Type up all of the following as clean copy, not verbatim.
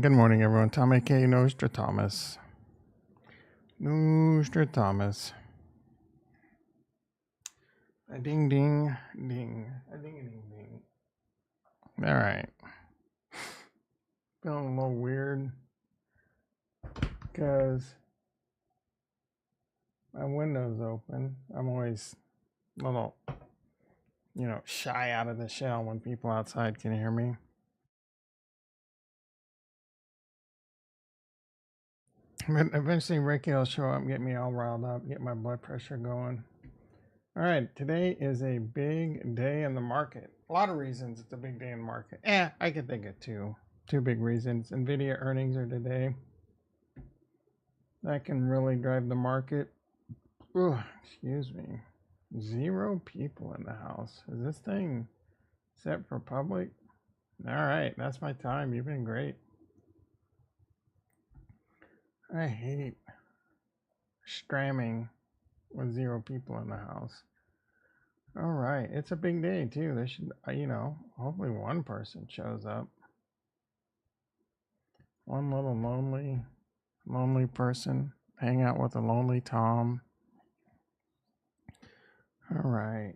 Good morning, everyone. Tom A.K. Nostradamus. Nostradamus. A ding, ding, ding. A ding, ding, ding. All right. Feeling a little weird because my window's open. I'm always a little, shy out of the shell when people outside can hear me. But eventually Ricky will show up, get me all riled up, get my blood pressure going. All right, today is a big day in the market. A lot of reasons it's a big day in the market. I can think of two big reasons. NVIDIA earnings are today. That can really drive the market. Ugh, excuse me. 0 people in the house. Is this thing set for public? All right, that's my time. You've been great. I hate stramming with 0 people in the house. All right, it's a big day too. There should, hopefully one person shows up. One little lonely person. Hang out with a lonely Tom. All right.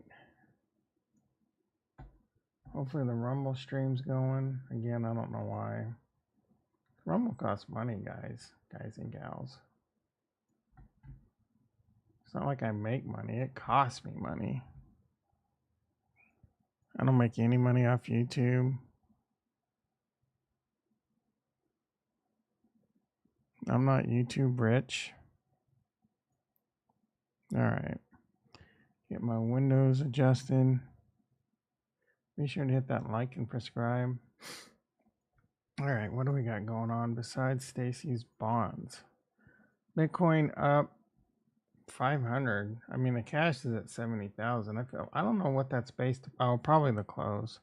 Hopefully the Rumble stream's going. Again, I don't know why. Rumble costs money, guys and gals. It's not like I make money. It costs me money. I don't make any money off YouTube. I'm not YouTube rich. All right. Get my windows adjusted. Be sure to hit that like and subscribe. All right, what do we got going on besides Stacy's bonds? Bitcoin up 500. I mean, the cash is at 70,000. I don't know what that's based. Oh, probably the close,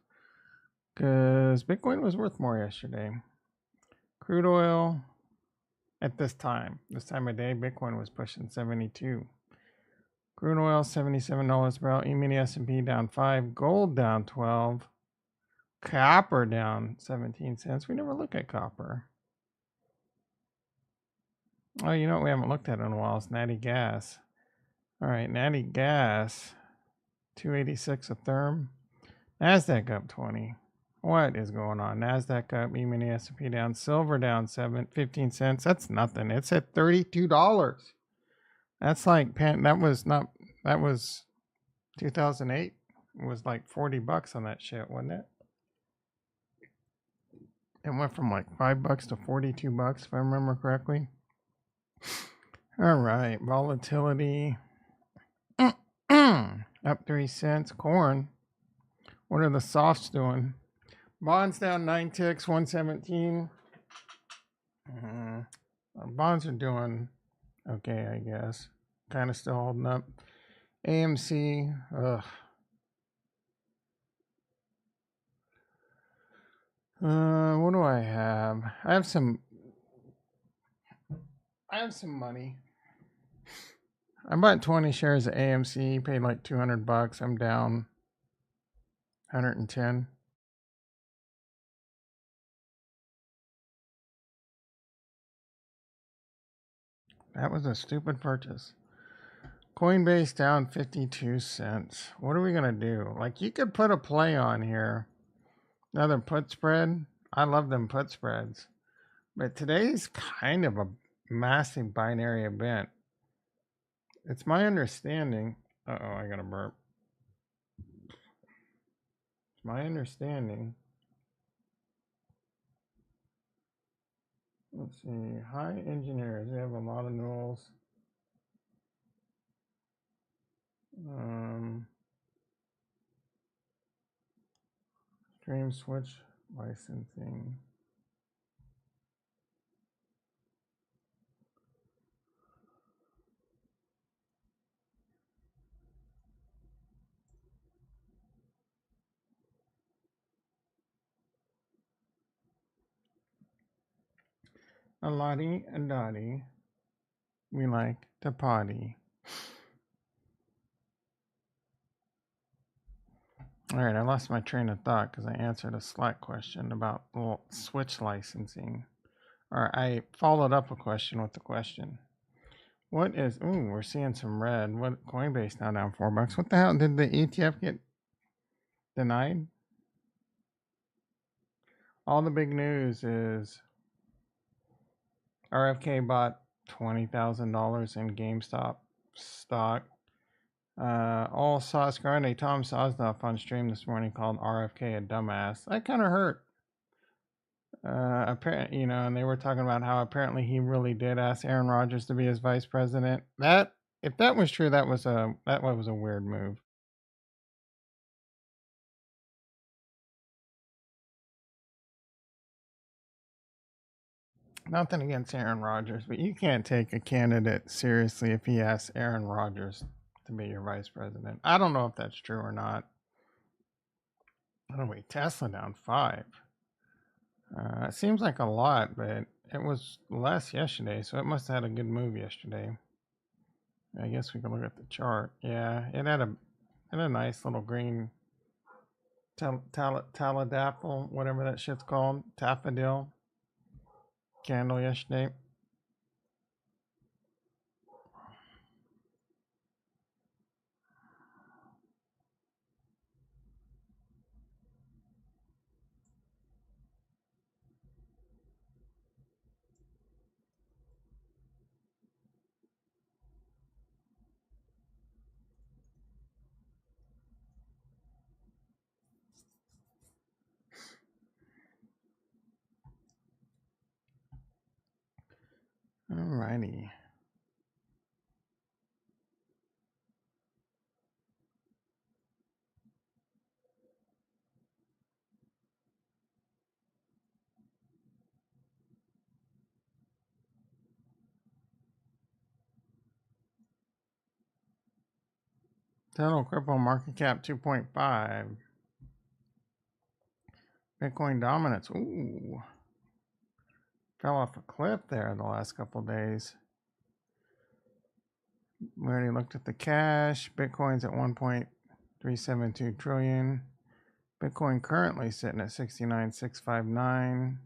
because Bitcoin was worth more yesterday. Crude oil at this time of day, Bitcoin was pushing 72. Crude oil $77 a barrel. E-mini S&P down 5. Gold down 12. Copper down 17 cents. We never look at copper. Oh, you know what we haven't looked at in a while? It's natty gas. All right, natty gas, 286 a therm. Nasdaq up 20. What is going on? Nasdaq up, E-mini S&P down, silver down 15 cents. That's nothing. It's at $32. That's like that was 2008. It was like $40 on that shit, wasn't it? It went from like $5 to $42, if I remember correctly. All right, volatility up 3 cents. Corn. What are the softs doing? Bonds down 9 ticks, 117. Bonds are doing okay, I guess. Kind of still holding up. AMC, ugh. What do I have? I have some money. I bought 20 shares of AMC, paid like $200. I'm down 110. That was a stupid purchase. Coinbase down 52 cents. What are we going to do? Like, you could put a play on here. Another put spread. I love them put spreads. But today's kind of a massive binary event. It's my understanding. Uh-oh, I got a burp. It's my understanding. Let's see. High engineers. We have a lot of nulls. Stream switch licensing. A lottie and dottie. We like to potty. All right, I lost my train of thought because I answered a Slack question about switch licensing. Or I followed up a question with the question. What is? Ooh, we're seeing some red. What Coinbase now down $4? What the hell did the ETF get denied? All the big news is RFK bought $20,000 in GameStop stock. All Sauce Grande, Tom Sosnoff on stream this morning called RFK a dumbass. That kind of hurt. Apparently, and they were talking about how apparently he really did ask Aaron Rodgers to be his vice president. That, if that was true, that was a weird move. Nothing against Aaron Rodgers, but you can't take a candidate seriously if he asks Aaron Rodgers to be your vice president. I don't know if that's true or not. Oh wait, Tesla down 5. It seems like a lot, but it was less yesterday, so it must have had a good move yesterday. I guess we can look at the chart. Yeah, it had a nice little green taladaffle, whatever that shit's called, daffodil candle yesterday. Alrighty. Total crypto market cap 2.5. Bitcoin dominance. Ooh. Fell off a cliff there the last couple days. We already looked at the cash. Bitcoin's at 1.372 trillion. Bitcoin currently sitting at 69,659.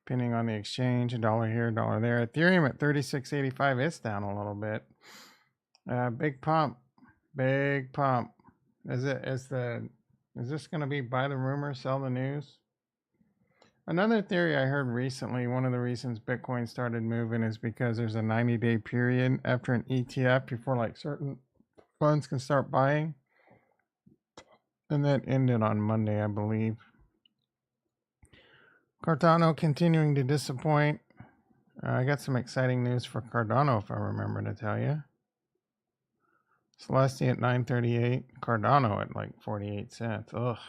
Depending on the exchange, $1 here, $1 there. Ethereum at 36.85. It's down a little bit. Big pump. Big pump. Is this going to be buy the rumor, sell the news? Another theory I heard recently, one of the reasons Bitcoin started moving is because there's a 90-day period after an ETF before like certain funds can start buying. And that ended on Monday, I believe. Cardano continuing to disappoint. I got some exciting news for Cardano, if I remember to tell you. Celestia at 9.38. Cardano at like 48 cents. Ugh.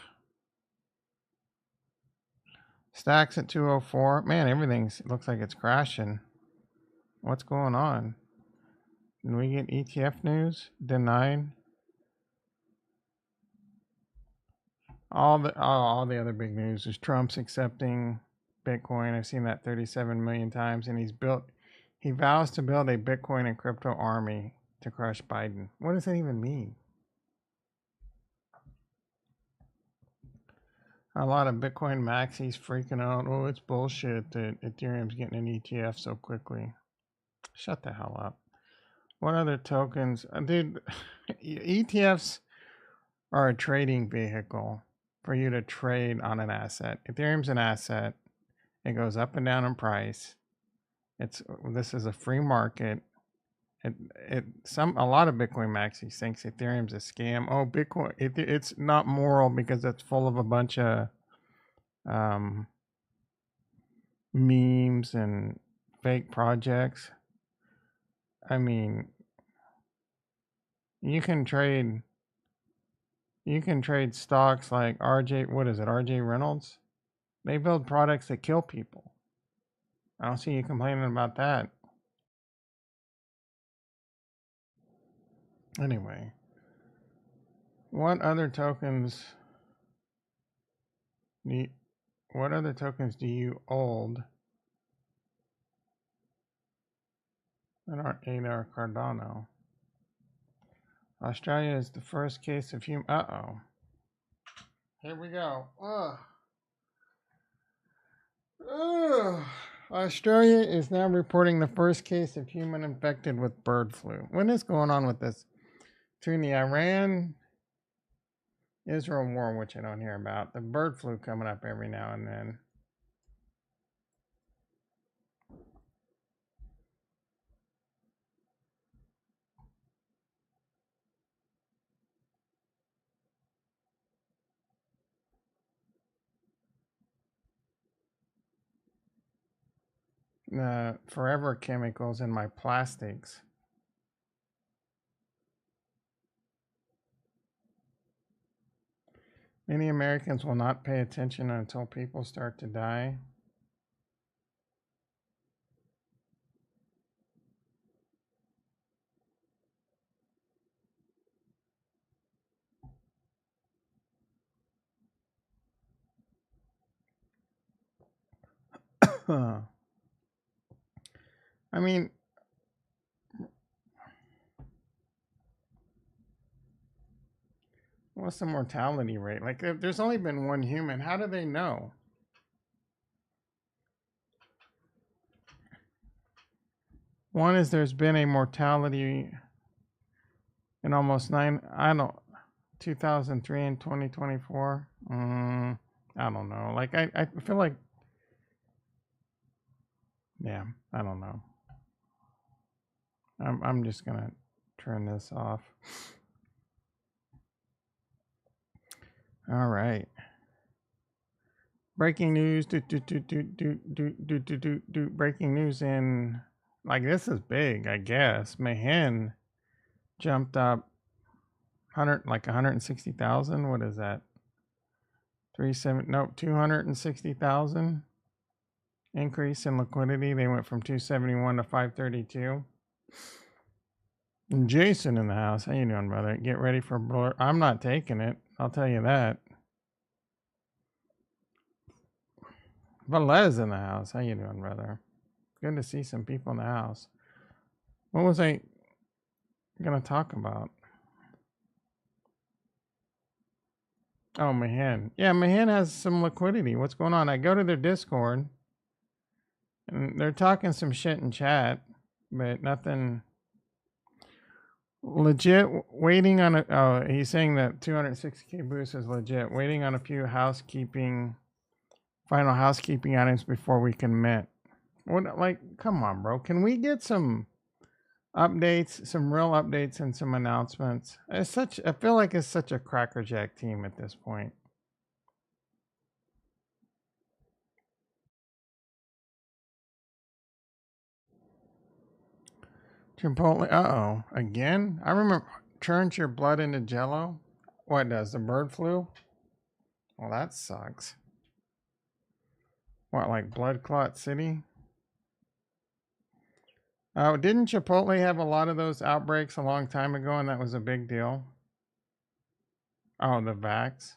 Stacks at 204. Man, everything looks like it's crashing. What's going on? Did we get ETF news? Denied. All the other big news is Trump's accepting Bitcoin. I've seen that 37 million times, and he vows to build a Bitcoin and crypto army to crush Biden. What does that even mean? A lot of Bitcoin maxis freaking out. Oh, it's bullshit that Ethereum's getting an ETF so quickly. Shut the hell up. What other tokens? Dude, ETFs are a trading vehicle for you to trade on an asset. Ethereum's an asset. It goes up and down in price. This is a free market. A lot of Bitcoin maxis thinks Ethereum's a scam. Oh, Bitcoin, it's not moral because it's full of a bunch of memes and fake projects. I mean, you can trade stocks like RJ Reynolds? They build products that kill people. I don't see you complaining about that. Anyway, what other tokens do you hold that aren't ADAR Cardano? Australia is the first case of human. Uh-oh. Here we go. Ugh. Ugh. Australia is now reporting the first case of human infected with bird flu. What is going on with this? Between the Iran Israel war, which I don't hear about, the bird flu coming up every now and then. Forever chemicals in my plastics. Many Americans will not pay attention until people start to die. I mean, what's the mortality rate? Like, if there's only been one human, how do they know? One is there's been a mortality in almost 2003 and 2024. I don't know. Like, I feel like, yeah, I don't know. I'm just gonna turn this off. All right. Breaking news. Breaking news in, like, this is big, I guess. Mahin jumped up 160,000. What is that? 260,000 increase in liquidity. They went from 271 to 532. And Jason in the house. How you doing, brother? Get ready for blur. I'm not taking it. I'll tell you that. Velez in the house. How you doing, brother? Good to see some people in the house. What was I gonna talk about? Oh, Mahin. Yeah, Mahin has some liquidity. What's going on? I go to their Discord, and they're talking some shit in chat, but nothing legit. Waiting on a. Oh, he's saying that 260K boost is legit. Waiting on a few final housekeeping items before we can mint. What? Like, come on, bro. Can we get some updates, some real updates, and some announcements? I feel like it's such a crackerjack team at this point. Chipotle. Uh-oh. Again? I remember turns your blood into jello. What does? The bird flu? Well, that sucks. What, like Blood Clot City? Oh, didn't Chipotle have a lot of those outbreaks a long time ago, and that was a big deal? Oh, the vax.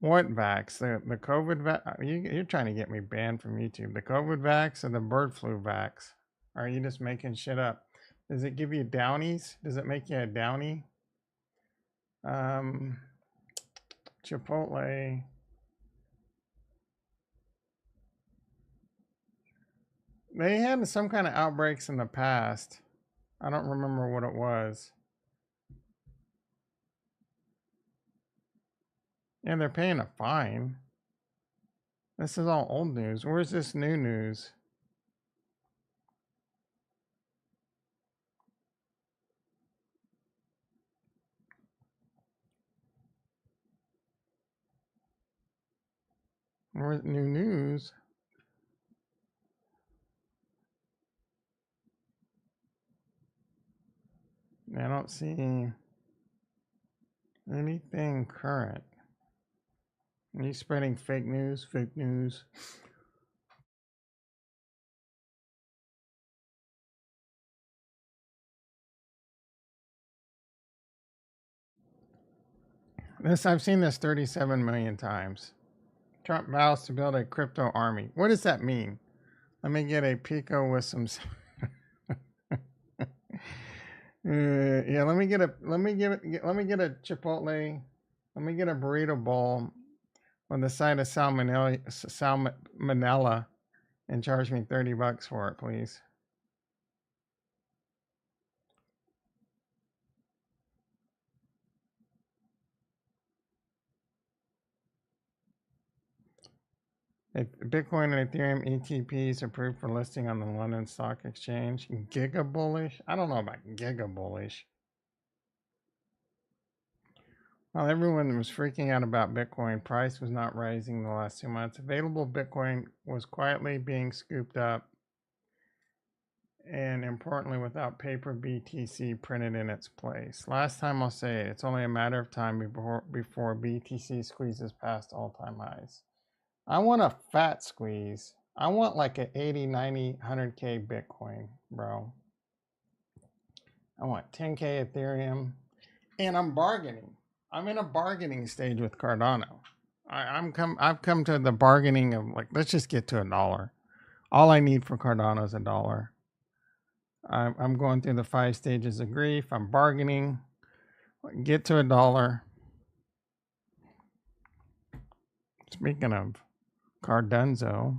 What vax? The COVID vax? You're trying to get me banned from YouTube. The COVID vax or the bird flu vax? Or are you just making shit up? Does it give you downies? Does it make you a downy? Chipotle. They had some kind of outbreaks in the past. I don't remember what it was. And they're paying a fine. This is all old news. Where's this new news? Where's new news? I don't see anything current. Are you spreading fake news? Fake news. I've seen this 37 million times. Trump vows to build a crypto army. What does that mean? Let me get a pico with some. Yeah, let me get a Chipotle. Let me get a burrito bowl on the side of salmonella and charge me $30 for it, please. Bitcoin and Ethereum ETPs approved for listing on the London Stock Exchange. Giga bullish? I don't know about giga bullish. While everyone was freaking out about Bitcoin, price was not rising the last 2 months. Available Bitcoin was quietly being scooped up, and importantly, without paper BTC printed in its place. Last time I'll say it, it's only a matter of time before BTC squeezes past all-time highs. I want a fat squeeze. I want like an 80, 90, 100K Bitcoin, bro. I want 10K Ethereum, and I'm bargaining. I'm in a bargaining stage with Cardano. I've come to the bargaining of like, let's just get to $1. All I need for Cardano is $1. I'm going through the 5 stages of grief. I'm bargaining. Get to $1. Speaking of Cardunzo,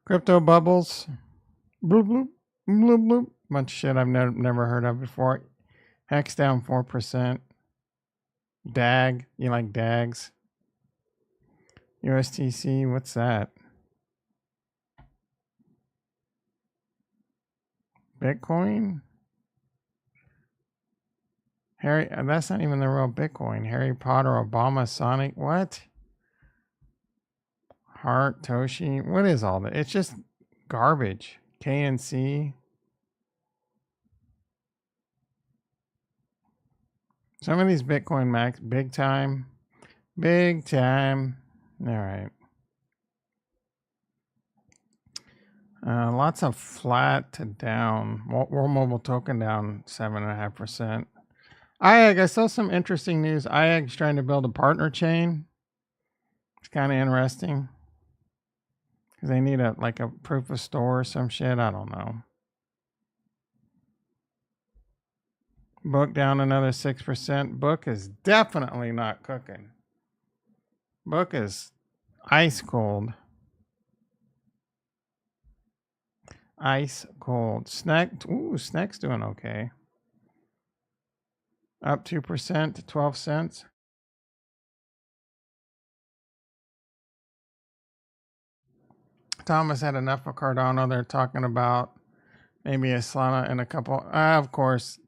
crypto bubbles, bloop bloop bloop bloop. Bunch of shit I've never heard of before. Hex down 4%. DAG, you like DAGs? USTC, what's that? Bitcoin? Harry, that's not even the real Bitcoin. Harry Potter, Obama, Sonic, what? Heart, Toshi, what is all that? It's just garbage. KNC. Some of these Bitcoin max, big time. Big time. All right. Lots of flat to down. World Mobile Token down 7.5%. IAG, I saw some interesting news. IAG's trying to build a partner chain. It's kind of interesting. Because they need a proof of store or some shit. I don't know. Book down another 6%. Book is definitely not cooking. Book is ice cold. Ice cold. Snack's doing okay. Up 2% to 12 cents. Thomas had enough of Cardano. They're talking about maybe a Solana and a couple. Of course,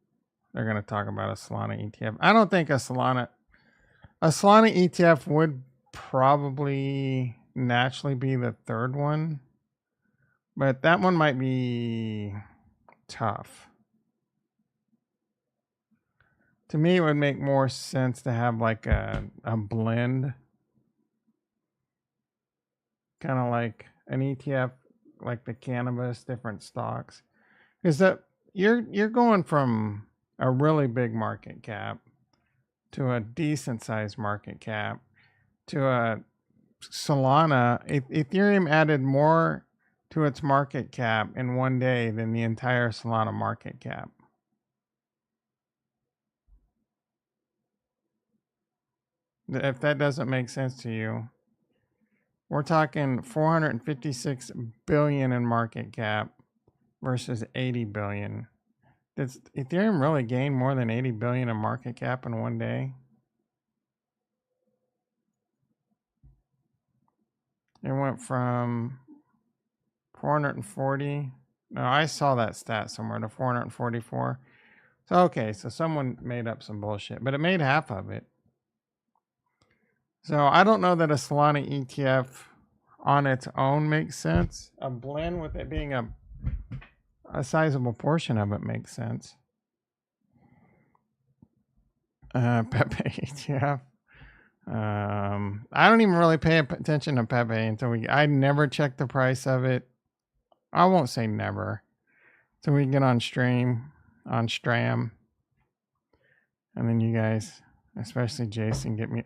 they're going to talk about a Solana ETF. I don't think a Solana ETF would probably naturally be the third one, but that one might be tough. To me, it would make more sense to have like a blend, kind of like an ETF, like the cannabis, different stocks. Is that you're going from a really big market cap to a decent sized market cap to a Solana. Ethereum added more to its market cap in one day than the entire Solana market cap. If that doesn't make sense to you, we're talking 456 billion in market cap versus 80 billion. Does Ethereum really gain more than 80 billion in market cap in one day? It went from 440. No, I saw that stat somewhere to 444. So okay, so someone made up some bullshit, but it made half of it. So I don't know that a Solana ETF on its own makes sense. A blend with it being a sizable portion of it makes sense. Pepe ETF. I don't even really pay attention to Pepe until I never check the price of it. I won't say never. Till we get on stream, on Stram. And then you guys, especially Jason, get me.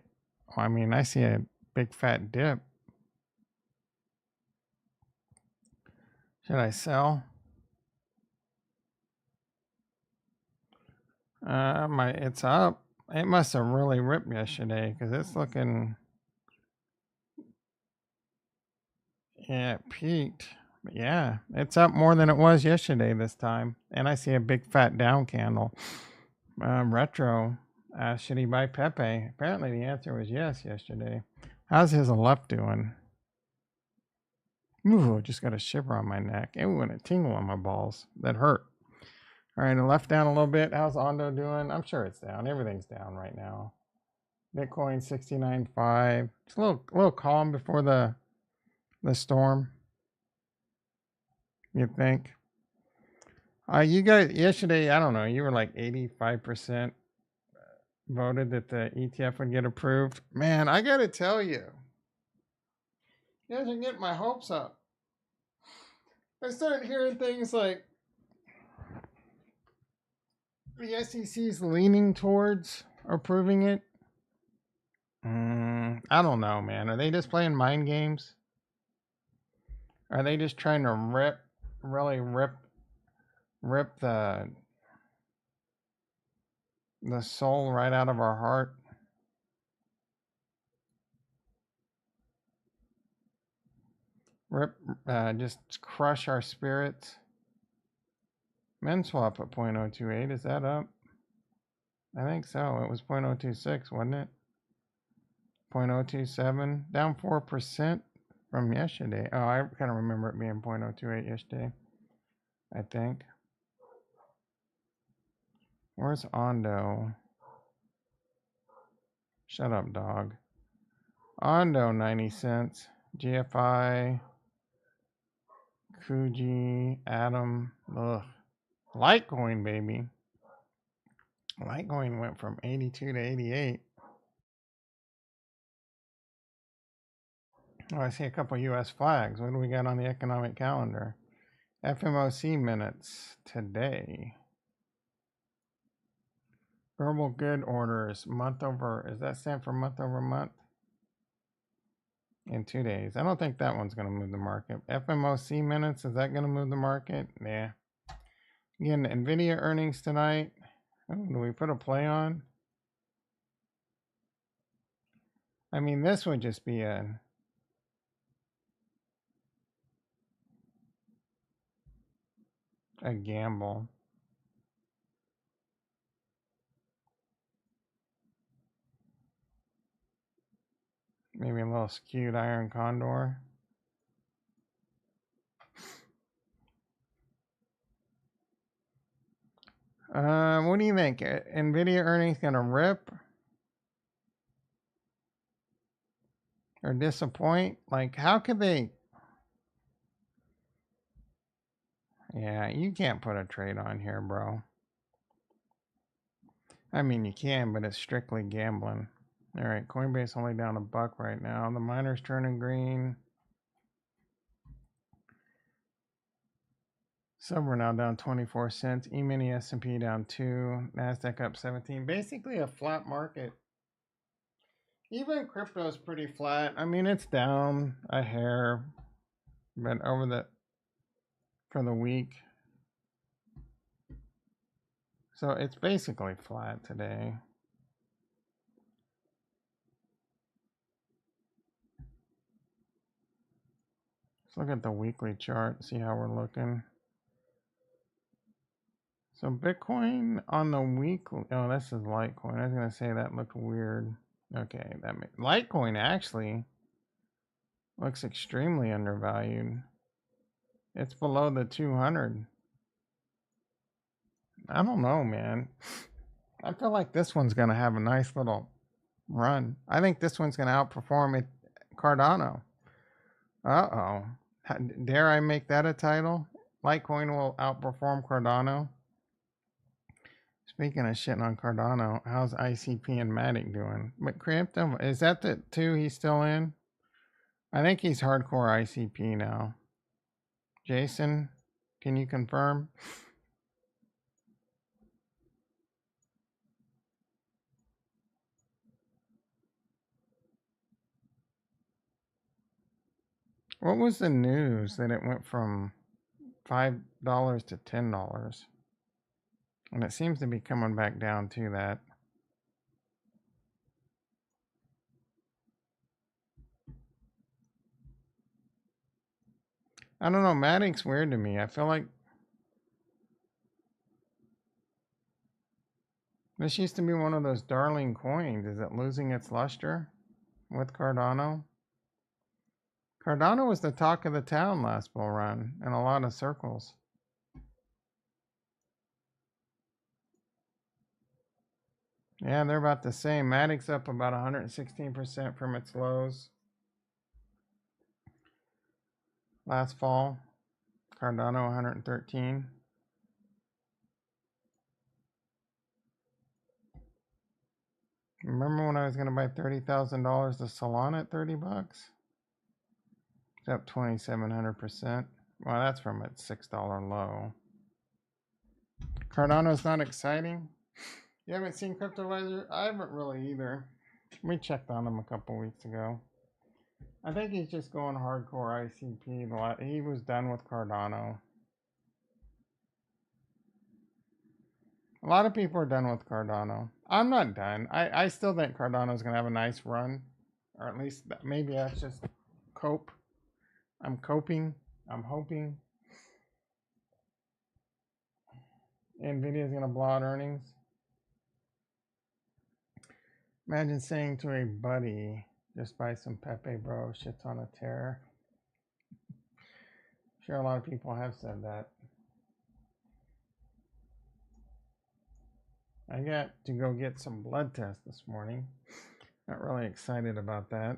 I mean, I see a big fat dip. Should I sell? It's up. It must have really ripped yesterday because it's looking. Yeah, it peaked. But yeah, it's up more than it was yesterday this time. And I see a big fat down candle. Retro. Should he buy Pepe? Apparently the answer was yes yesterday. How's his left doing? Ooh, just got a shiver on my neck. Ooh, and a tingle on my balls. That hurt. All right, and left down a little bit. How's Ondo doing? I'm sure it's down. Everything's down right now. Bitcoin 69.5. It's a little calm before the storm. You think? You guys yesterday, I don't know, you were like 85% voted that the ETF would get approved. Man, I gotta tell you, you guys are getting my hopes up. I started hearing things like the SEC's leaning towards approving it. I don't know, man. Are they just playing mind games? Are they just trying to really rip the soul right out of our heart? Just crush our spirits? MenSwap at 0.028, is that up? I think so. It was 0.026, wasn't it? 0.027, down 4% from yesterday. Oh, I kind of remember it being 0.028 yesterday, I think. Where's Ondo? Shut up, dog. Ondo, 90 cents. GFI, Kuji, Atom, ugh. Litecoin, baby. Litecoin went from 82 to 88. Oh, I see a couple US flags. What do we got on the economic calendar? FMOC minutes today. Verbal good orders, month over, is that stand for month over month? In 2 days. I don't think that one's going to move the market. FMOC minutes, is that going to move the market? Yeah. Again, NVIDIA earnings tonight. Oh, do we put a play on? I mean, this would just be a gamble. Maybe a little skewed iron condor. What do you think? NVIDIA earnings gonna rip or disappoint? Like, how could they? Yeah, you can't put a trade on here, bro. I mean, you can, but it's strictly gambling. All right, Coinbase only down $1 right now. The miner's turning green. Silver now down 24 cents. E-mini S&P down 2. NASDAQ up 17. Basically a flat market. Even crypto is pretty flat. I mean, it's down a hair, but for the week. So it's basically flat today. Let's look at the weekly chart, see how we're looking. So Bitcoin on the weekly, oh, this is Litecoin. I was going to say that looked weird. Okay, Litecoin actually looks extremely undervalued. It's below the 200. I don't know, man. I feel like this one's going to have a nice little run. I think this one's going to outperform Cardano. Uh-oh. Dare I make that a title? Litecoin will outperform Cardano. Speaking of shitting on Cardano, how's ICP and Matic doing? But crypto, is that the two he's still in? I think he's hardcore ICP now. Jason, can you confirm? What was the news that it went from $5 to $10? And it seems to be coming back down to that. I don't know, Matic's weird to me. I feel like this used to be one of those darling coins. Is it losing its luster with Cardano? Cardano was the talk of the town last bull run in a lot of circles. Yeah, they're about the same. Matic's up about 116% from its lows last fall. Cardano 113. Remember when I was going to buy $30,000 to Solana at 30 bucks? It's up 2,700%. Well, that's from its $6 low. Cardano's not exciting. You haven't seen CryptoVisor? I haven't really either. We checked on him a couple weeks ago. I think he's just going hardcore ICP. He was done with Cardano. A lot of people are done with Cardano. I'm not done. I still think Cardano's going to have a nice run. Or at least maybe that's just cope. I'm coping. I'm hoping. Nvidia's going to blow out earnings. Imagine saying to a buddy, just buy some Pepe, bro. Shit's on a tear. Sure, a lot of people have said that. I got to go get some blood tests this morning. Not really excited about that.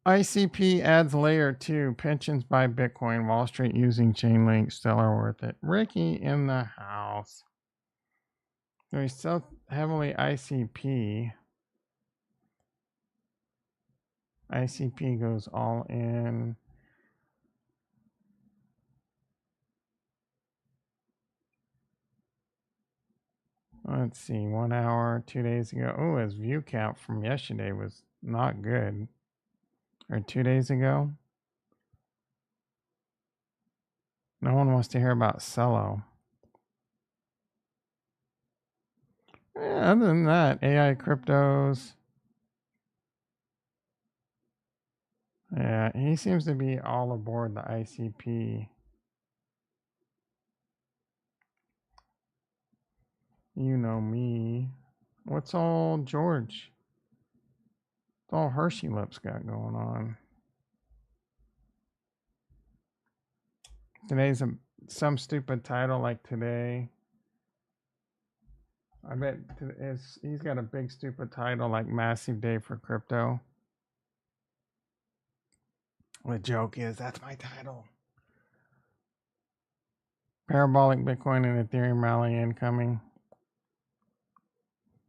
ICP adds layer 2. Pensions buy Bitcoin. Wall Street using Chainlink. Still are worth it. Ricky in the house. So he's so heavily ICP. ICP goes all in. Let's see, 1 hour, 2 days ago. Oh, his view count from yesterday was not good. Or 2 days ago. No one wants to hear about Cello. Yeah, other than that, AI cryptos. Yeah, he seems to be all aboard the ICP. You know me. What's all George? What's all Hershey Lips got going on? Today's some stupid title like today. I bet he's got a big stupid title like Massive Day for Crypto. The joke is that's my title. Parabolic Bitcoin and Ethereum rally incoming.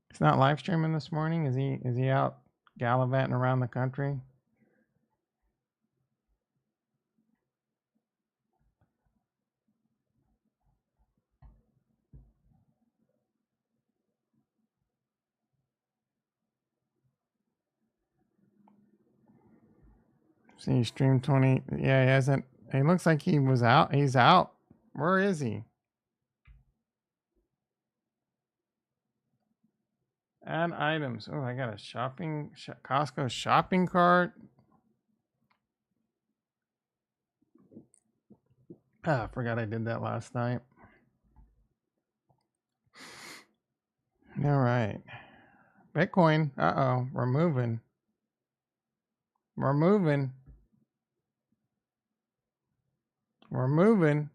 He's not live streaming this morning. Is he out gallivanting around the country? See, stream 20. Yeah, he hasn't. He looks like he was out. He's out. Where is he? Add items. Oh, I got a Costco shopping cart. Ah, I forgot I did that last night. All right. Bitcoin. Uh-oh. We're moving. We're moving. We're moving.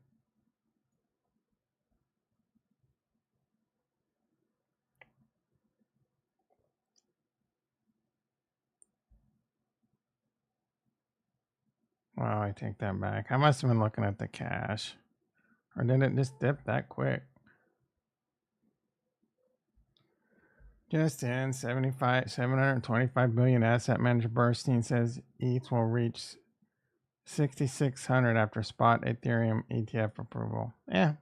Wow, I take that back. I must have been looking at the cash. Or did it just dip that quick? Just in 725 billion asset manager Bernstein says ETH will reach 6,600 after spot Ethereum ETF approval. Yeah.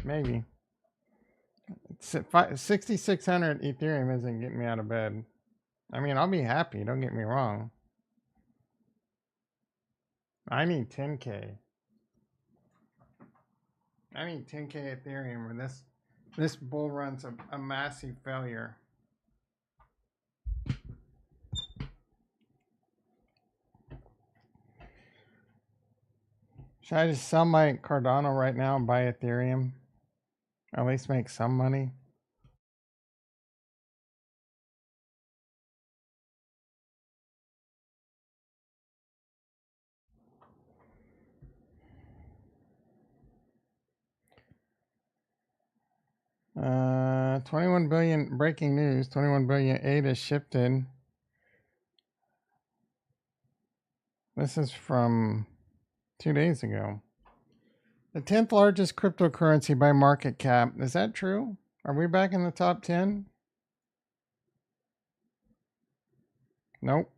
Maybe. 6,600 Ethereum isn't getting me out of bed. I mean, I'll be happy. Don't get me wrong. I need 10K. I need 10K Ethereum, or this bull run's a massive failure. Should I just sell my Cardano right now and buy Ethereum? At least make some money. Uh, 21 billion, breaking news, 21 billion ADA shifted. This is from 2 days ago. The 10th largest cryptocurrency by market cap. Is that true? Are we back in the top 10? Nope.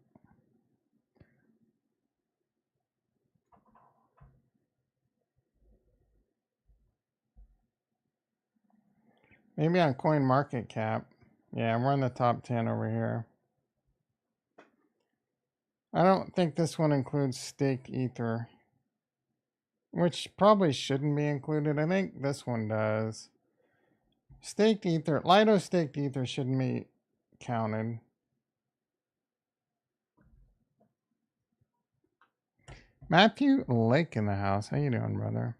Maybe on coin market cap. Yeah, we're in the top 10 over here. I don't think this one includes staked ether, which probably shouldn't be included. I think this one does. Staked ether, Lido staked ether shouldn't be counted. Matthew Lake in the house. How you doing, brother?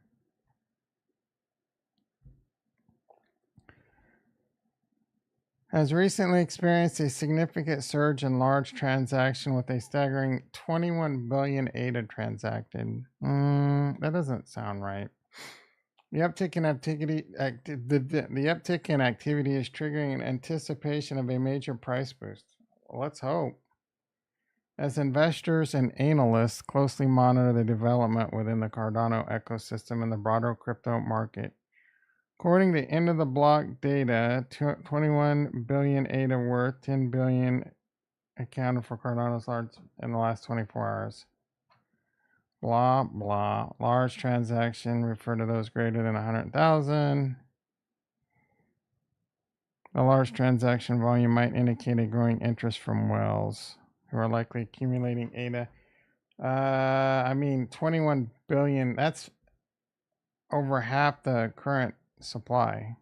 Has recently experienced a significant surge in large transaction with a staggering 21 billion ADA transacted. That doesn't sound right. The uptick in activity, the uptick in activity is triggering an anticipation of a major price boost. Well, let's hope. As investors and analysts closely monitor the development within the Cardano ecosystem and the broader crypto market. According to end of the block data, 21 billion ADA worth, 10 billion accounted for Cardano's large in the last 24 hours. Blah, blah. Large transaction refer to those greater than 100,000. The large transaction volume might indicate a growing interest from whales who are likely accumulating ADA. I mean, 21 billion, that's over half the current supply.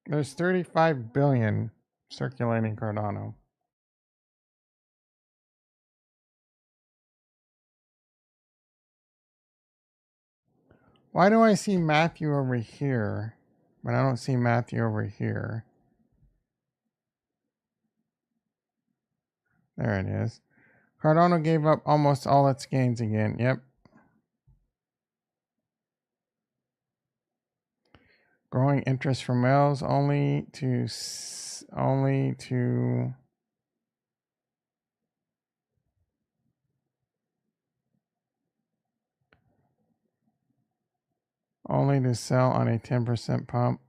There's 35 billion circulating Cardano. Why do I see Matthew over here, but I don't see Matthew over here? There it is. Cardano gave up almost all its gains again. Yep. Growing interest from whales only to sell on a 10% pump.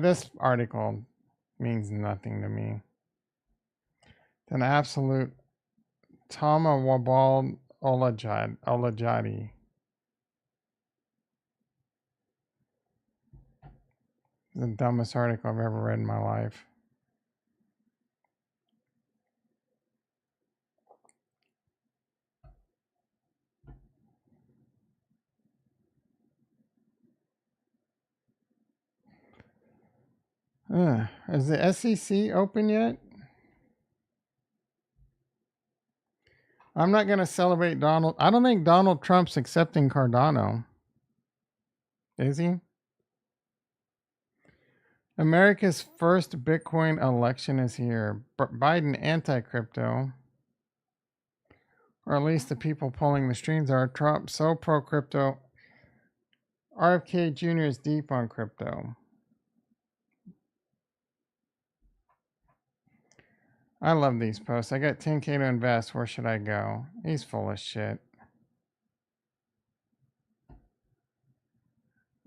This article means nothing to me. It's an absolute Tama Wabal Olajadi. The dumbest article I've ever read in my life. Is the SEC open yet? I'm not going to celebrate Donald. I don't think Donald Trump's accepting Cardano. Is he? America's first Bitcoin election is here. Biden anti-crypto. Or at least the people pulling the strings are. Trump so pro-crypto. RFK Jr. is deep on crypto. I love these posts. I got 10K to invest. Where should I go? He's full of shit.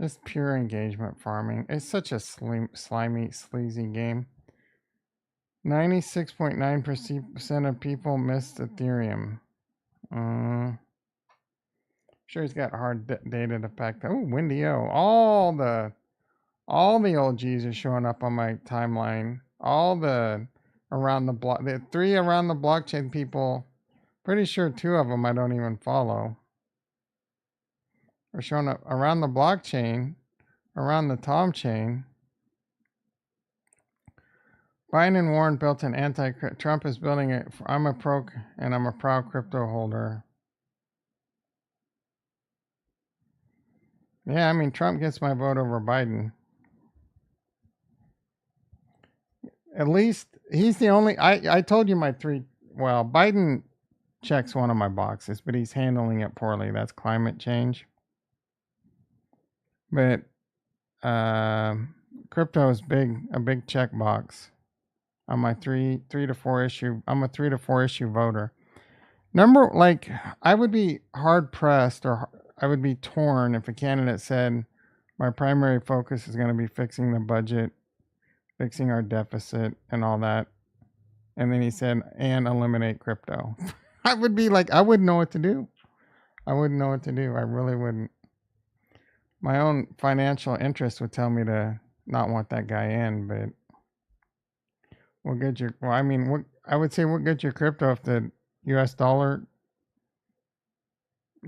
Just pure engagement farming. It's such a slimy, sleazy game. 96.9% of people missed Ethereum. Sure, he's got hard data to back that. Oh, Windy O. All the OGs are showing up on my timeline. All the around the block. The 3 around the blockchain people, pretty sure 2 of them I don't even follow, are showing up around the blockchain, around the Tom chain. Biden and Warren built an Trump is building it. I'm a proud crypto holder. Yeah, I mean, Trump gets my vote over Biden. At least he's the only, I told you my 3, well, Biden checks one of my boxes, but he's handling it poorly. That's climate change. But crypto is a big check box on my 3 to 4 issue. I'm a 3 to 4 issue voter. Like, I would be hard pressed, or I would be torn if a candidate said my primary focus is going to be fixing the budget, fixing our deficit and all that. And then he said, and eliminate crypto. I would be like, I wouldn't know what to do. I wouldn't know what to do. I really wouldn't. My own financial interest would tell me to not want that guy in, but what good your, well, I mean, what I would say, what good your crypto if the US dollar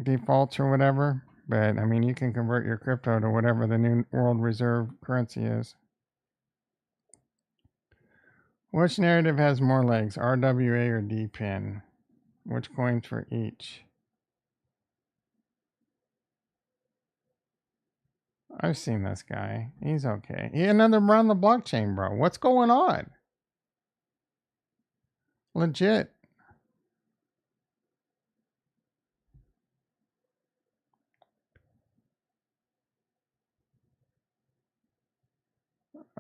defaults or whatever. But I mean, you can convert your crypto to whatever the new world reserve currency is. Which narrative has more legs, RWA or DPIN? Which coins for each? I've seen this guy. He's okay. Another around the blockchain, bro. What's going on? Legit.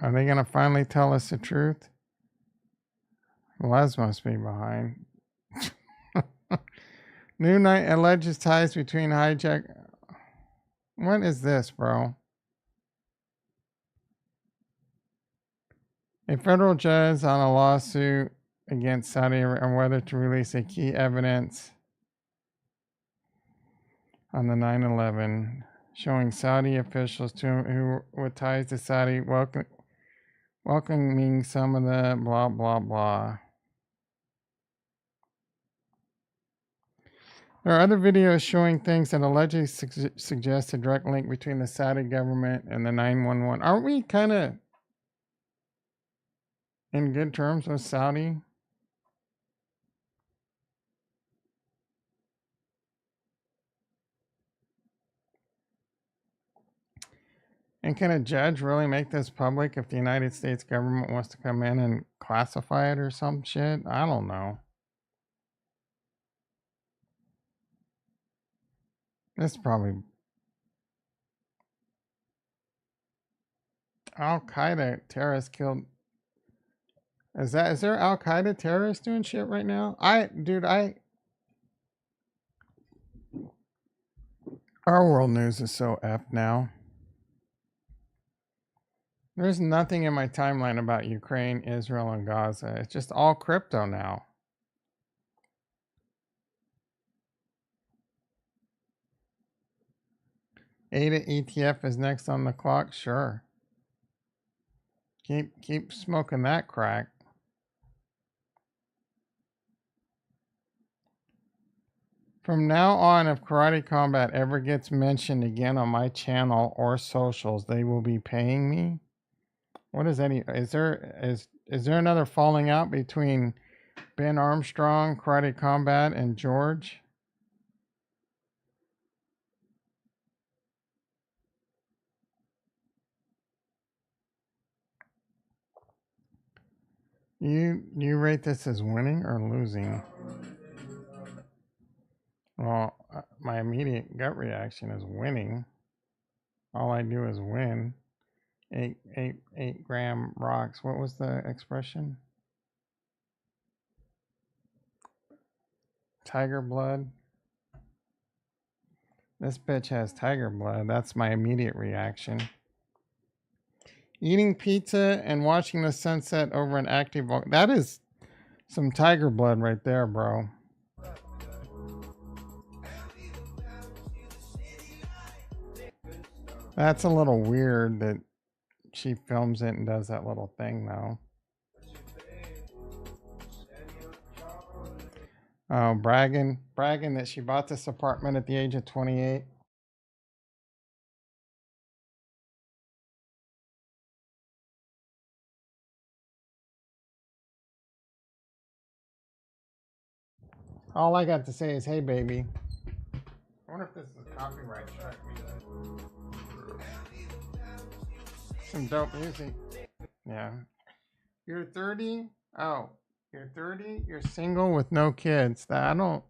Are they going to finally tell us the truth? Les must be behind. New night alleges ties between hijack. What is this, bro? A federal judge on a lawsuit against Saudi on whether to release a key evidence on the 9/11 showing Saudi officials who with ties to Saudi welcoming some of the blah blah blah. There are other videos showing things that allegedly suggest a direct link between the Saudi government and the 911. Aren't we kind of in good terms with Saudi? And can a judge really make this public if the United States government wants to come in and classify it or some shit? I don't know. This probably Al Qaeda terrorists killed. Is there Al Qaeda terrorists doing shit right now? Our world news is so effed now. There's nothing in my timeline about Ukraine, Israel, and Gaza. It's just all crypto now. ADA ETF is next on the clock? Sure. Keep smoking that crack. From now on, if Karate Combat ever gets mentioned again on my channel or socials, they will be paying me. What is there another falling out between Ben Armstrong, Karate Combat, and George? You rate this as winning or losing? Well, my immediate gut reaction is winning. All I do is win. 8 gram rocks. What was the expression? Tiger blood. This bitch has tiger blood. That's my immediate reaction. Eating pizza and watching the sunset over an active volcano. That is some tiger blood right there, bro. That's a little weird that she films it and does that little thing, though. Oh, bragging that she bought this apartment at the age of 28. All I got to say is, hey, baby. I wonder if this is copyright strike music. Some dope music. Yeah. You're 30? Oh, you're 30? You're single with no kids. That I don't.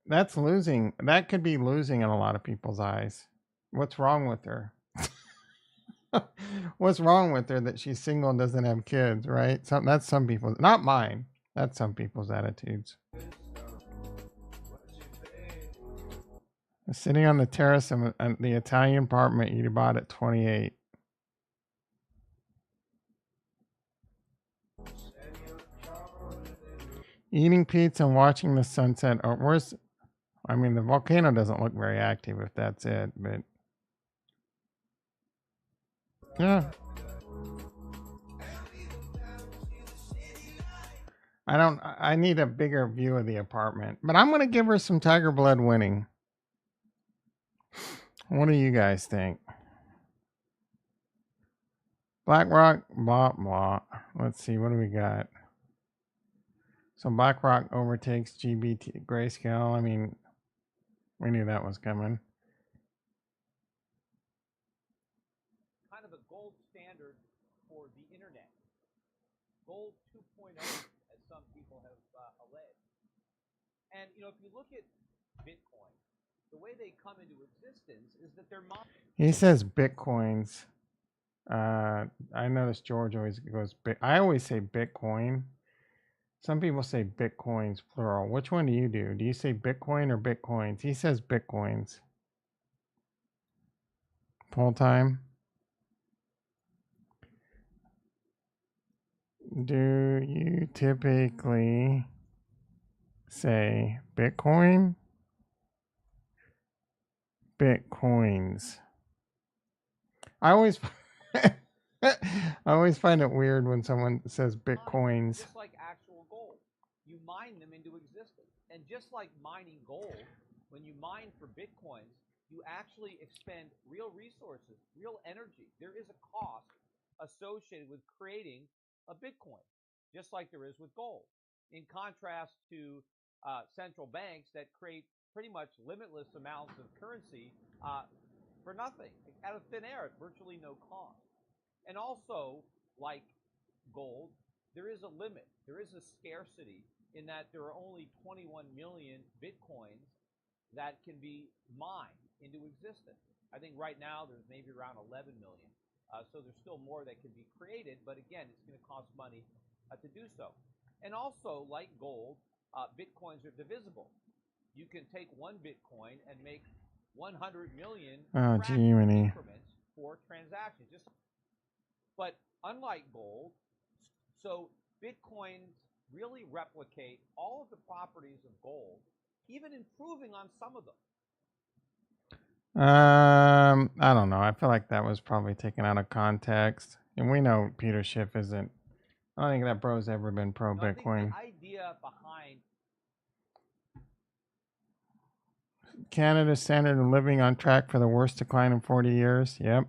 That's losing. That could be losing in a lot of people's eyes. What's wrong with her? What's wrong with her that she's single and doesn't have kids, right? That's some people, not mine. That's some people's attitudes. Sitting on the terrace of the Italian apartment you bought at 28. Eating pizza and watching the sunset. Oh, where's? I mean, the volcano doesn't look very active if that's it, but yeah. I need a bigger view of the apartment. But I'm going to give her some Tiger Blood winning. What do you guys think? BlackRock, blah, blah. Let's see. What do we got? So BlackRock overtakes GBT Grayscale. I mean, we knew that was coming. Kind of a gold standard for the internet. Gold 2.0, as some people have alleged. And, you know, if you look at Bitcoin, the way they come into existence is that they're He says Bitcoins. I notice George always goes I always say Bitcoin. Some people say Bitcoins plural. Which one do you do? Do you say Bitcoin or Bitcoins? He says Bitcoins. Full time. Do you typically say Bitcoin? Bitcoins. I always find it weird when someone says Bitcoins. Just like actual gold. You mine them into existence. And just like mining gold, when you mine for Bitcoins, you actually expend real resources, real energy. There is a cost associated with creating a Bitcoin, just like there is with gold. In contrast to central banks that create pretty much limitless amounts of currency for nothing, out of thin air, at virtually no cost. And also, like gold, there is a limit. There is a scarcity in that there are only 21 million Bitcoins that can be mined into existence. I think right now there's maybe around 11 million. So there's still more that can be created, but again, it's going to cost money to do so. And also, like gold, Bitcoins are divisible. You can take one Bitcoin and make 100 million increments for transactions. But unlike gold, so Bitcoins really replicate all of the properties of gold, even improving on some of them. I don't know. I feel like that was probably taken out of context. And we know Peter Schiff isn't. I don't think that bro's ever been pro Bitcoin. I think the idea behind Canada's standard of living on track for the worst decline in 40 years. Yep.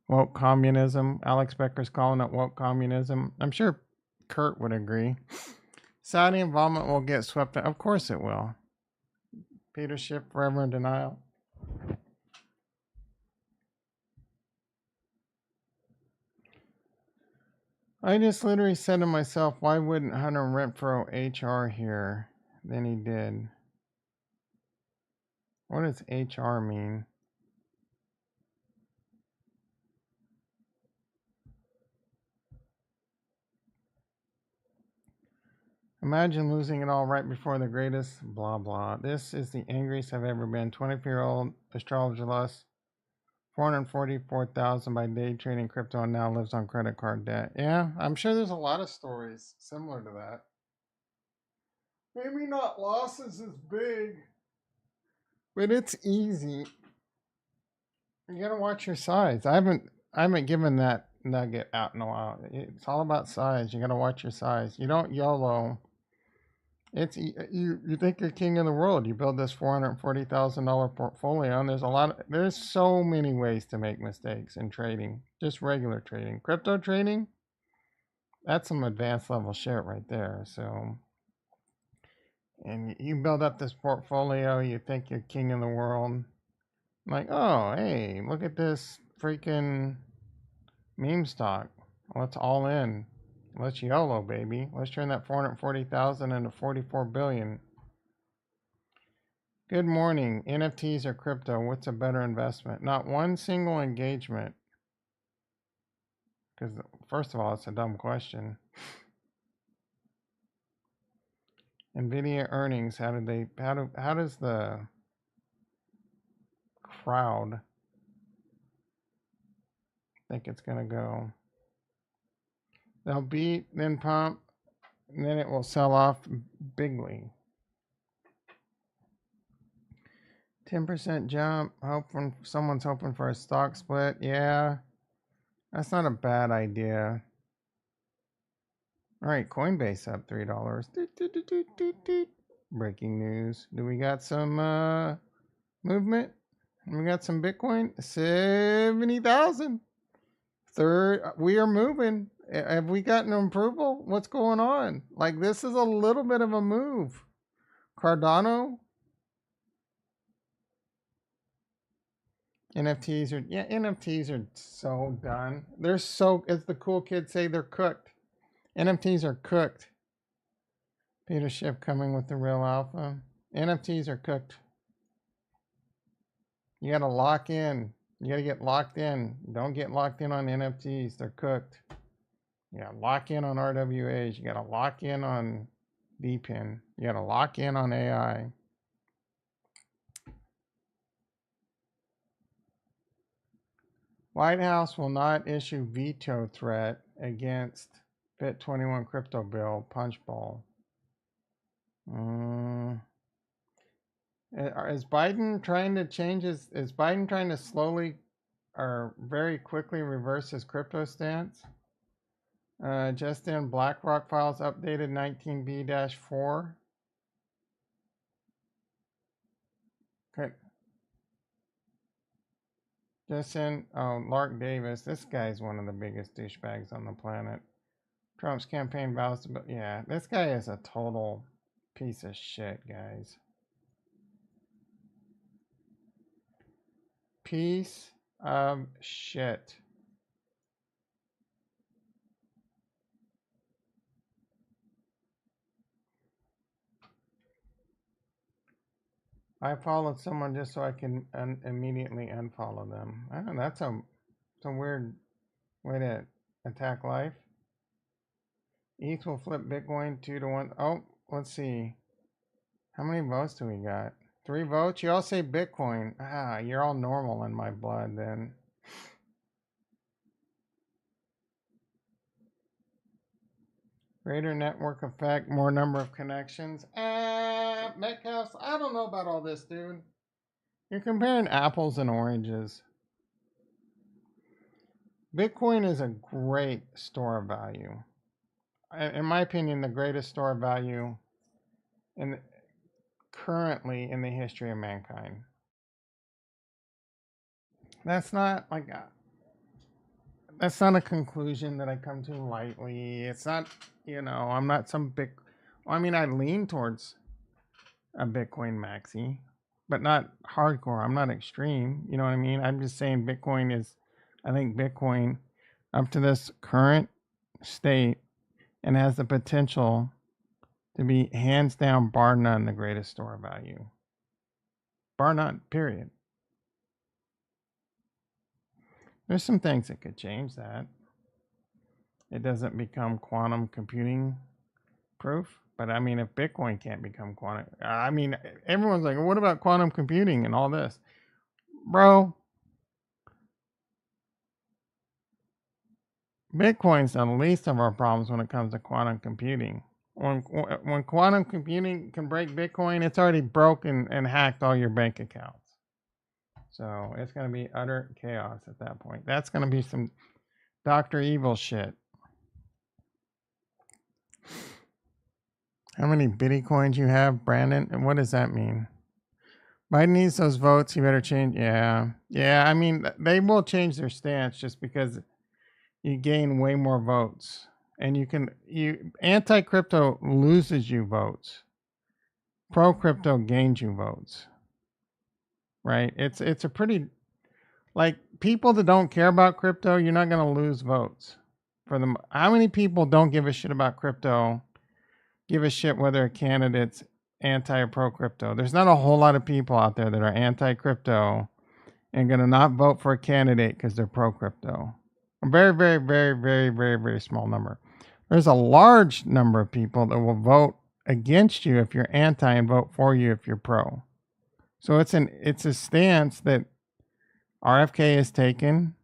Woke communism. Alex Becker's calling it woke communism. I'm sure Kurt would agree. Saudi involvement will get swept in. Of course it will. Peter Schiff forever in denial. I just literally said to myself, why wouldn't Hunter Renfro HR here? Then he did. What does HR mean? Imagine losing it all right before the greatest blah blah. This is the angriest I've ever been. 24-year-old astrologer lost 444,000 by day trading crypto and now lives on credit card debt. Yeah, I'm sure there's a lot of stories similar to that. Maybe not losses as big, but it's easy. You gotta watch your size. I haven't given that nugget out in a while. It's all about size. You got to watch your size. You don't YOLO. It's you think you're king of the world. You build this $440,000 portfolio, and there's so many ways to make mistakes in trading. Just regular trading, crypto trading. That's some advanced level shit right there. So, and you build up this portfolio. You think you're king of the world. Like, oh, hey, look at this freaking meme stock. Let's all in. Let's YOLO, baby. Let's turn that 440,000 into 44 billion. Good morning. NFTs or crypto? What's a better investment? Not one single engagement. Because first of all, it's a dumb question. Nvidia earnings. How does the crowd think it's gonna go? They'll beat, then pump, and then it will sell off bigly. 10% jump. Someone's hoping for a stock split. Yeah, that's not a bad idea. All right, Coinbase up $3. Breaking news. Do we got some movement? We got some Bitcoin. 70,000. We are moving. Have we gotten approval? What's going on? Like, this is a little bit of a move. Cardano. NFTs are so done. They're so, as the cool kids say, they're cooked. NFTs are cooked. Peter Schiff coming with the real alpha. NFTs are cooked. You got to lock in. You got to get locked in. Don't get locked in on NFTs. They're cooked. You got to lock in on RWAs. You got to lock in on DPIN. You got to lock in on AI. White House will not issue veto threat against Bit21 crypto bill punchbowl. Is Biden trying to change his? Is Biden trying to slowly or very quickly reverse his crypto stance? Just in, BlackRock files updated 19B-4. Okay. Just in, Lark Davis. This guy's one of the biggest douchebags on the planet. Trump's campaign vows to, yeah, this guy is a total piece of shit, guys. Piece of shit. I followed someone just so I can immediately unfollow them. I don't know, that's a weird way to attack life. ETH will flip Bitcoin 2 to 1. Oh, let's see. How many votes do we got? 3 votes? You all say Bitcoin. Ah, you're all normal in my blood then. Greater network effect, more number of connections. Metcalf's, I don't know about all this, dude. You're comparing apples and oranges. Bitcoin is a great store of value. In my opinion, the greatest store of value currently in the history of mankind. That's not like that's not a conclusion that I come to lightly. It's not, I'm not some big. I mean, I lean towards a Bitcoin maxi, but not hardcore. I'm not extreme. You know what I mean? I'm just saying I think Bitcoin up to this current state and has the potential to be hands down, bar none, the greatest store of value. Bar none, period. There's some things that could change that. It doesn't become quantum computing proof. But I mean, if Bitcoin can't become quantum, I mean, everyone's like, what about quantum computing and all this? Bro, Bitcoin's the least of our problems when it comes to quantum computing. When quantum computing can break Bitcoin, it's already broken and hacked all your bank accounts. So it's going to be utter chaos at that point. That's going to be Dr. Evil shit. How many bitty coins you have, Brandon? And what does that mean? Biden needs those votes. He better change. Yeah. Yeah. I mean, they will change their stance just because you gain way more votes. And anti crypto loses you votes. Pro crypto gains you votes. Right? It's a pretty, like, people that don't care about crypto, you're not going to lose votes for them. How many people don't give a shit about crypto, give a shit whether a candidate's anti or pro crypto? There's not a whole lot of people out there that are anti crypto and going to not vote for a candidate because they're pro crypto. A very, very, very, very, very, very small number. There's a large number of people that will vote against you if you're anti and vote for you if you're pro. So it's a stance that RFK has taken,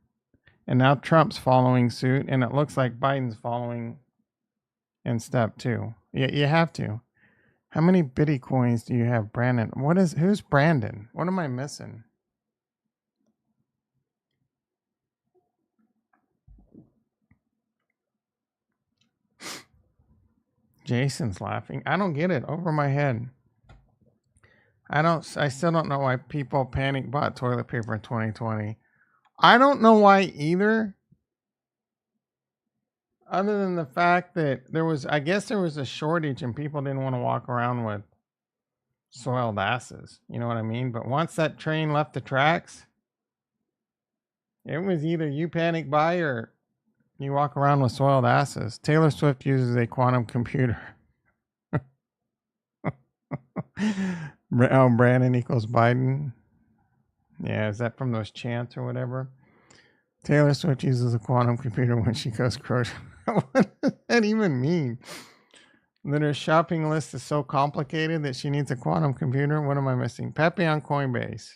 and now Trump's following suit, and it looks like Biden's following in step two. You have to. How many bitty coins do you have, Brandon? Who's Brandon? What am I missing? Jason's laughing. I don't get it. Over my head. I still don't know why people panic bought toilet paper in 2020. I don't know why either. Other than the fact that I guess there was a shortage and people didn't want to walk around with soiled asses. You know what I mean? But once that train left the tracks, it was either you panic buy or you walk around with soiled asses. Taylor Swift uses a quantum computer. Oh, Brandon equals Biden. Yeah, is that from those chants or whatever? Taylor Swift uses a quantum computer when she goes grocery. What does that even mean? That her shopping list is so complicated that she needs a quantum computer? What am I missing? Pepe on Coinbase.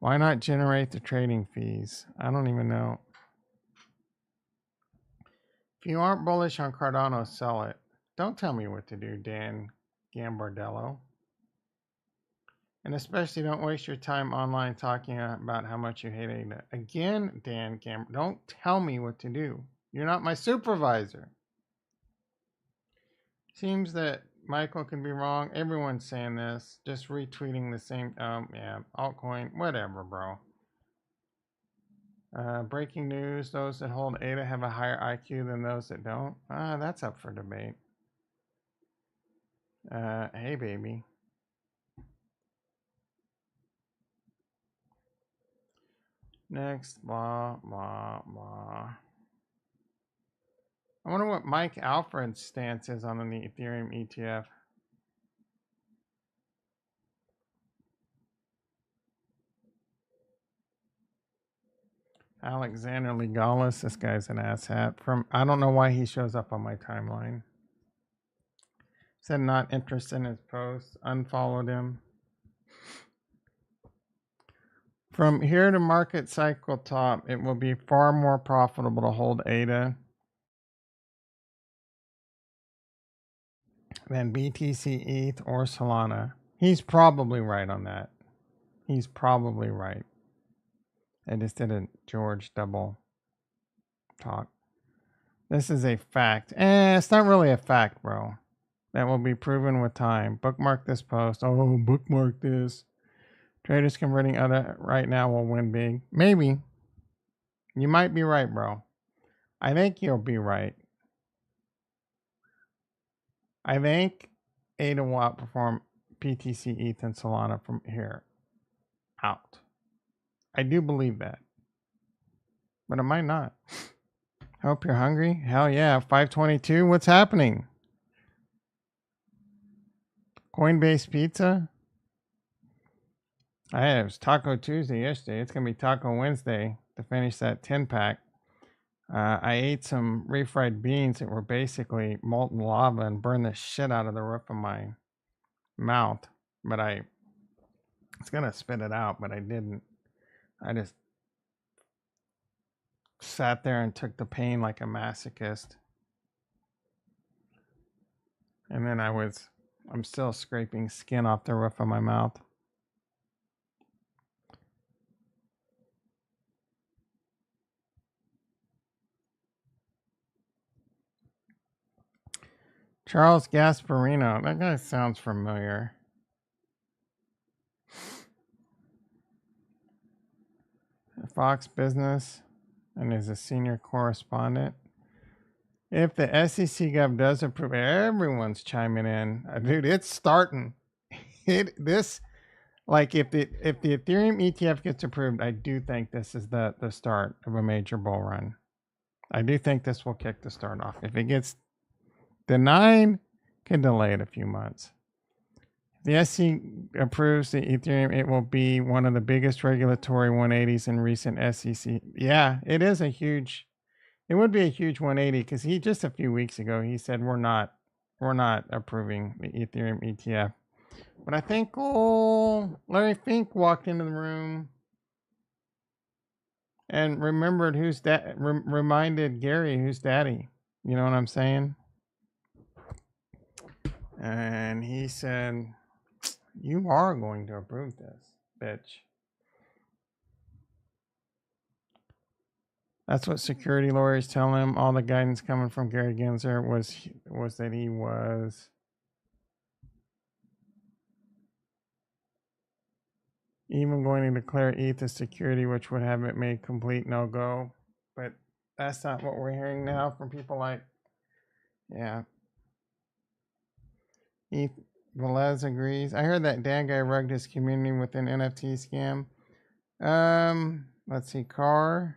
Why not generate the trading fees? I don't even know. If you aren't bullish on Cardano, sell it. Don't tell me what to do, Dan Gambardello. And especially don't waste your time online talking about how much you hate ADA. Again, Dan Gambar, don't tell me what to do. You're not my supervisor. Seems that Michael can be wrong. Everyone's saying this. Just retweeting the same. Yeah, altcoin, whatever, bro. Breaking news: those that hold ADA have a higher IQ than those that don't. That's up for debate. Hey, baby. Next, blah, blah, blah. I wonder what Mike Alfred's stance is on the Ethereum ETF. Alexander Legalis, this guy's an asshat. I don't know why he shows up on my timeline. Said not interested in his posts, unfollowed him. From here to market cycle top, it will be far more profitable to hold ADA than BTC, ETH, or Solana. He's probably right on that. He's probably right. I just did a George double talk. This is a fact. It's not really a fact, bro. That will be proven with time. Bookmark this post. Oh, bookmark this. Traders converting other right now will win big. Maybe. You might be right, bro. I think you'll be right. I think ADA will outperform PTC, ETH, and Solana from here out. I do believe that. But it might not. Hope you're hungry. Hell yeah. 522. What's happening? Coinbase pizza? It was Taco Tuesday yesterday. It's going to be Taco Wednesday to finish that 10-pack. I ate some refried beans that were basically molten lava and burned the shit out of the roof of my mouth. But I was going to spit it out, but I didn't. I just sat there and took the pain like a masochist. And then I'm still scraping skin off the roof of my mouth. Charles Gasparino. That guy sounds familiar. Fox Business, and is a senior correspondent. If the SEC Gov does approve, everyone's chiming in. Dude, it's starting. If the Ethereum ETF gets approved, I do think this is the start of a major bull run. I do think this will kick the start off. If it gets denied, can delay it a few months. If the SEC approves the Ethereum, it will be one of the biggest regulatory 180s in recent SEC. Yeah, it is a huge. It would be a huge 180 because he just a few weeks ago he said we're not approving the Ethereum ETF. But I think Larry Fink walked into the room and remembered who's that. Reminded Gary who's daddy. You know what I'm saying? And he said, "You are going to approve this, bitch." That's what security lawyers tell him. All the guidance coming from Gary Gensler was that he was even going to declare ETH as security, which would have it made complete no-go. But that's not what we're hearing now from people like, yeah. ETH Velez agrees. I heard that Dan guy rugged his community with an NFT scam. Let's see. Car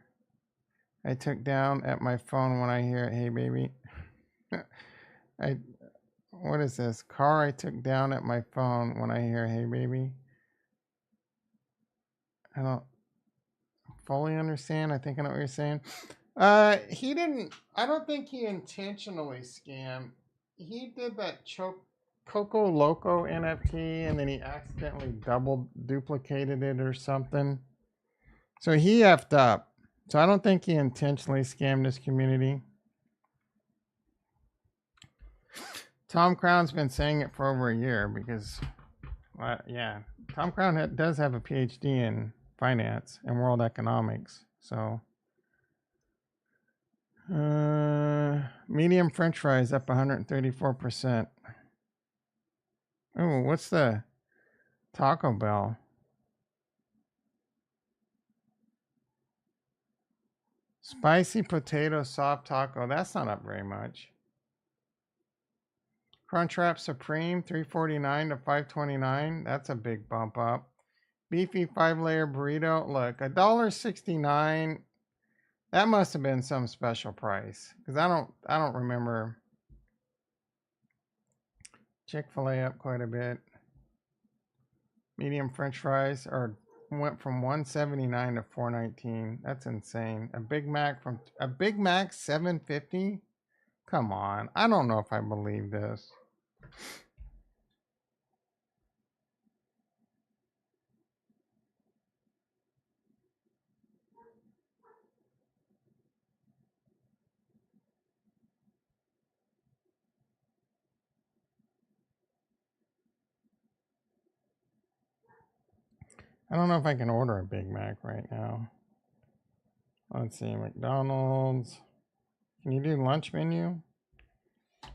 I took down at my phone when I hear, hey baby. What is this? Car I took down at my phone when I hear, hey baby. I don't fully understand. I think I know what you're saying. He didn't. I don't think he intentionally scammed. He did that Coco Loco NFT, and then he accidentally duplicated it or something. So he effed up. So I don't think he intentionally scammed his community. Tom Crown's been saying it for over a year because, yeah, Tom Crown does have a PhD in finance and world economics. So, medium French fries up 134%. Oh, what's the Taco Bell? Spicy potato soft taco. That's not up very much. Crunchwrap Supreme, $3.49 to $5.29. That's a big bump up. Beefy 5-layer burrito. Look, $1.69. That must have been some special price because I don't remember. Chick-fil-A up quite a bit. Medium French fries went from $1.79 to $4.19. That's insane. A Big Mac $7.50. Come on, I don't know if I believe this. I don't know if I can order a Big Mac right now. Let's see, McDonald's. Can you do lunch menu?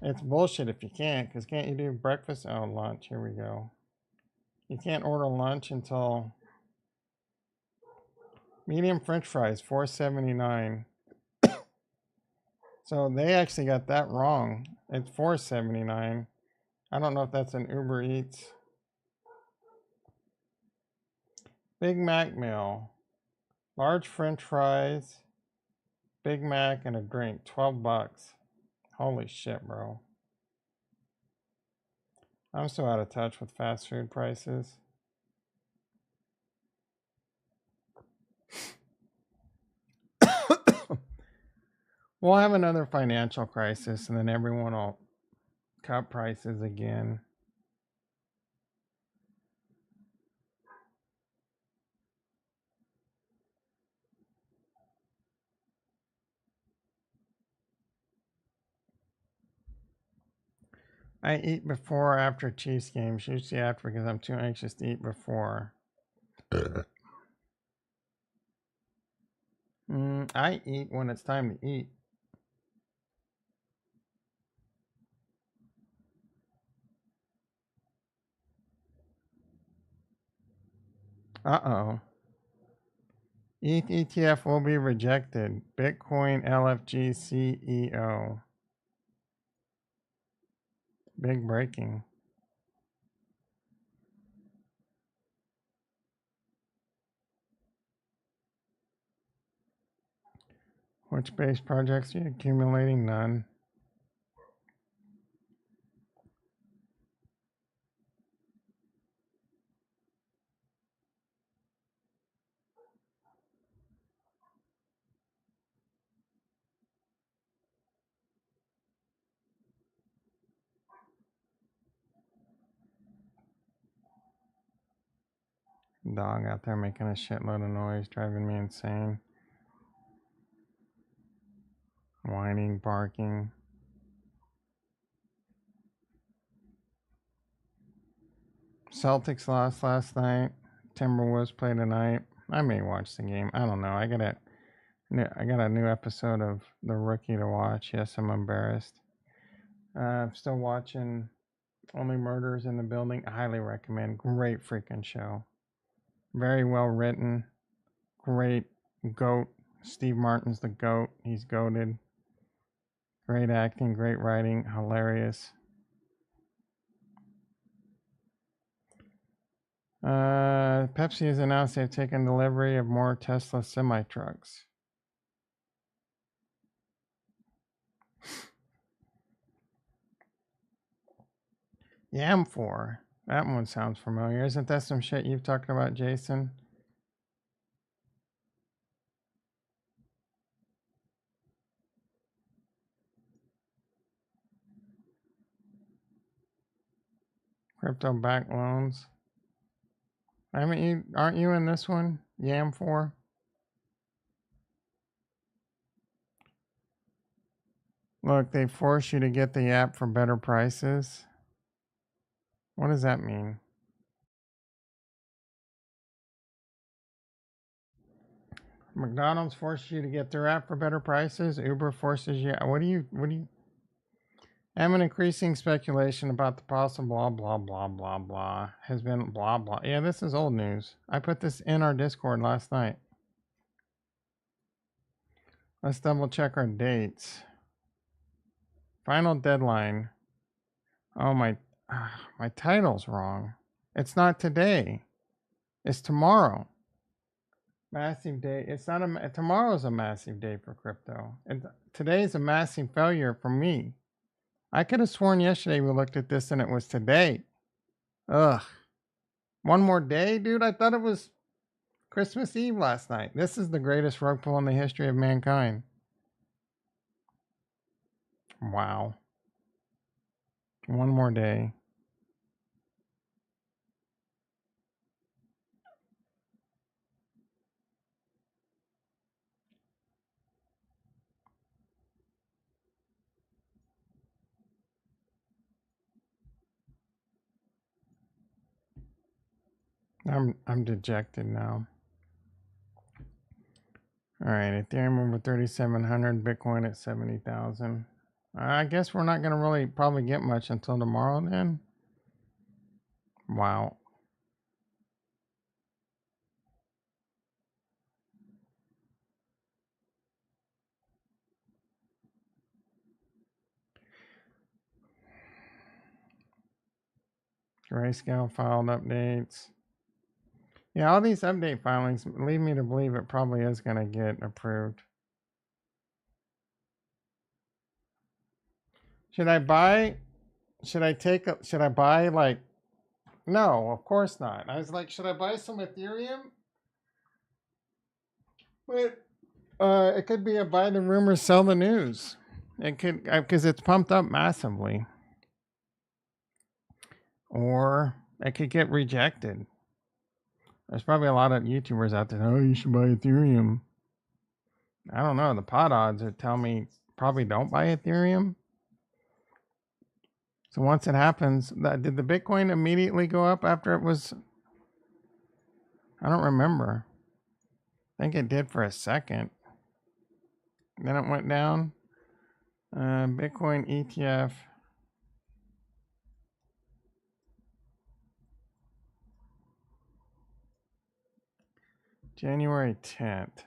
It's bullshit if you can't, because can't you do breakfast? Oh, lunch. Here we go. You can't order lunch until medium French fries, $4.79. So they actually got that wrong. It's $4.79. I don't know if that's an Uber Eats. Big Mac meal. Large French fries, Big Mac, and a drink. $12. Holy shit, bro. I'm so out of touch with fast food prices. We'll have another financial crisis, and then everyone will cut prices again. I eat before or after Chiefs games, usually after because I'm too anxious to eat before. I eat when it's time to eat. Uh-oh. ETH ETF will be rejected. Bitcoin LFG CEO. Big breaking. Which base projects are you accumulating? None. Dog out there making a shitload of noise, driving me insane. Whining, barking. Celtics lost last night. Timberwolves play tonight. I may watch the game. I don't know. I got a new episode of The Rookie to watch. Yes, I'm embarrassed. I'm still watching Only Murders in the Building. I highly recommend. Great freaking show. Very well written. Great goat. Steve Martin's the goat. He's goated. Great acting, great writing, hilarious. Pepsi has announced they've taken delivery of more Tesla semi-trucks. YAM4. That one sounds familiar. Isn't that some shit you've talked about, Jason? Crypto-backed loans. Aren't you in this one? YAM4? Look, they force you to get the app for better prices. What does that mean? McDonald's forces you to get their app for better prices. Uber forces you. What do you? I'm an increasing speculation about the possible blah blah blah blah blah has been blah blah. Yeah, this is old news. I put this in our Discord last night. Let's double check our dates. Final deadline. Oh my title's wrong. It's not today. It's tomorrow. Massive day. It's not tomorrow's a massive day for crypto. And today's a massive failure for me. I could have sworn yesterday we looked at this and it was today. Ugh. One more day, dude? I thought it was Christmas Eve last night. This is the greatest rug pull in the history of mankind. Wow. One more day. I'm dejected now. All right, Ethereum over 3,700, Bitcoin at 70,000. I guess we're not gonna really probably get much until tomorrow then. Wow. Grayscale filed updates. Yeah, all these update filings lead me to believe it probably is gonna get approved. Should I buy? Should I buy like? No, of course not. I was like, should I buy some Ethereum? But it could be a buy the rumor, sell the news. It could because it's pumped up massively, or it could get rejected. There's probably a lot of YouTubers out there. Oh, you should buy Ethereum. I don't know. The pot odds are telling me probably don't buy Ethereum. So once it happens, did the Bitcoin immediately go up after it was? I don't remember. I think it did for a second. Then it went down. Bitcoin ETF. January 10th.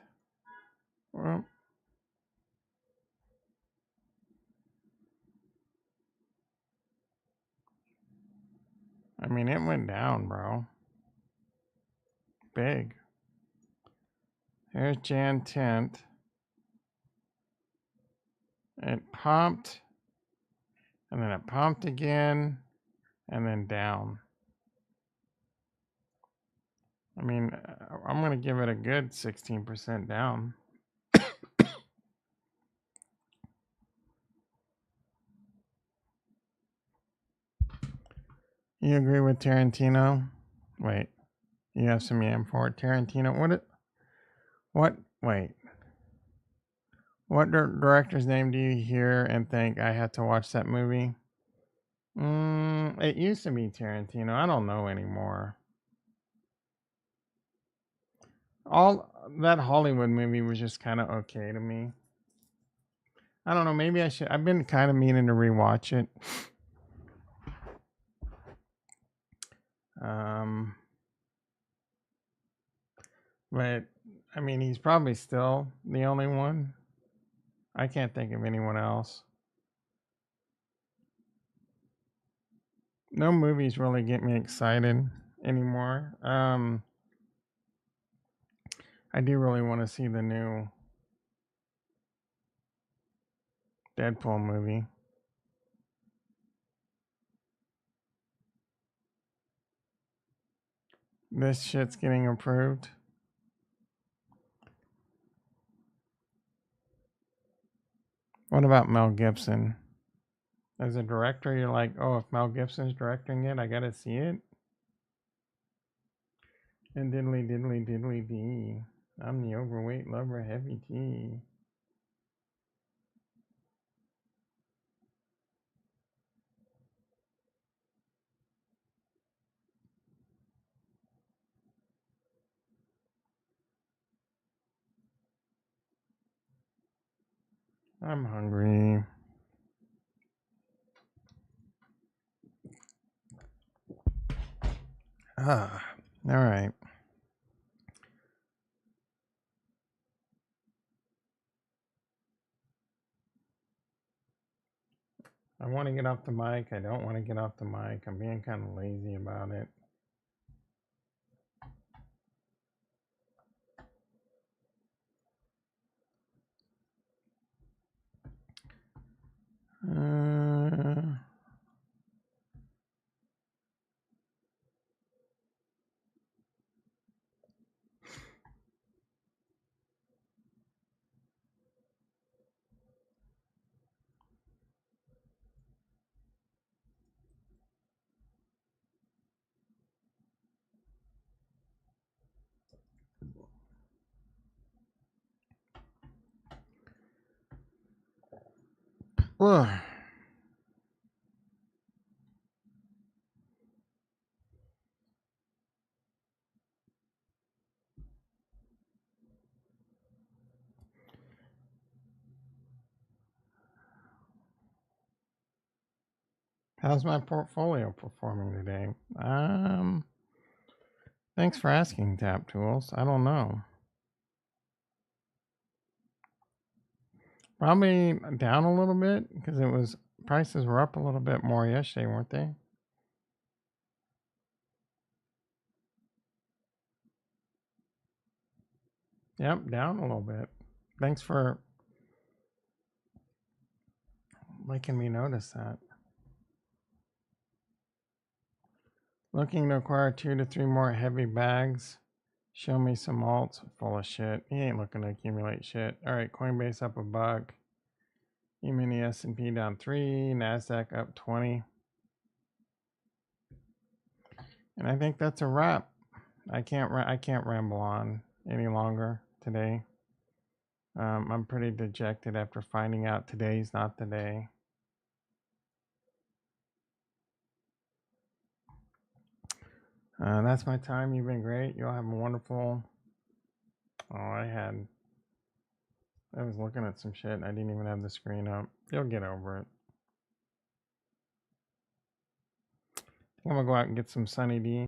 Well, I mean, it went down, bro. Big. Here's Jan 10th. It pumped, and then it pumped again, and then down. I mean, I'm going to give it a good 16% down. You agree with Tarantino? Wait, you have some yam for it. Tarantino, wait. What director's name do you hear and think I had to watch that movie? It used to be Tarantino. I don't know anymore. All that Hollywood movie was just kind of okay to me. I don't know. Maybe I should. I've been kind of meaning to rewatch it. But I mean, he's probably still the only one. I can't think of anyone else. No movies really get me excited anymore. I do really want to see the new Deadpool movie. This shit's getting approved. What about Mel Gibson? As a director, you're like, oh, if Mel Gibson's directing it, I gotta see it. And diddly diddly diddly dee. I'm the overweight lover, heavy tea. I'm hungry. All right. I want to get off the mic. I don't want to get off the mic. I'm being kind of lazy about it. How's my portfolio performing today? Thanks for asking, Tap Tools. I don't know. Probably down a little bit because prices were up a little bit more yesterday, weren't they? Yep, down a little bit. Thanks for making me notice that. Looking to acquire 2 to 3 more heavy bags. Show me some alts. Full of shit. He ain't looking to accumulate shit. All right, Coinbase up $1. E-mini S&P down 3. NASDAQ up 20. And I think that's a wrap. I can't ramble on any longer today. I'm pretty dejected after finding out today's not the day. That's my time. You've been great. You all have a wonderful. Oh, I was looking at some shit. I didn't even have the screen up. You'll get over it. I'm gonna go out and get some Sunny D.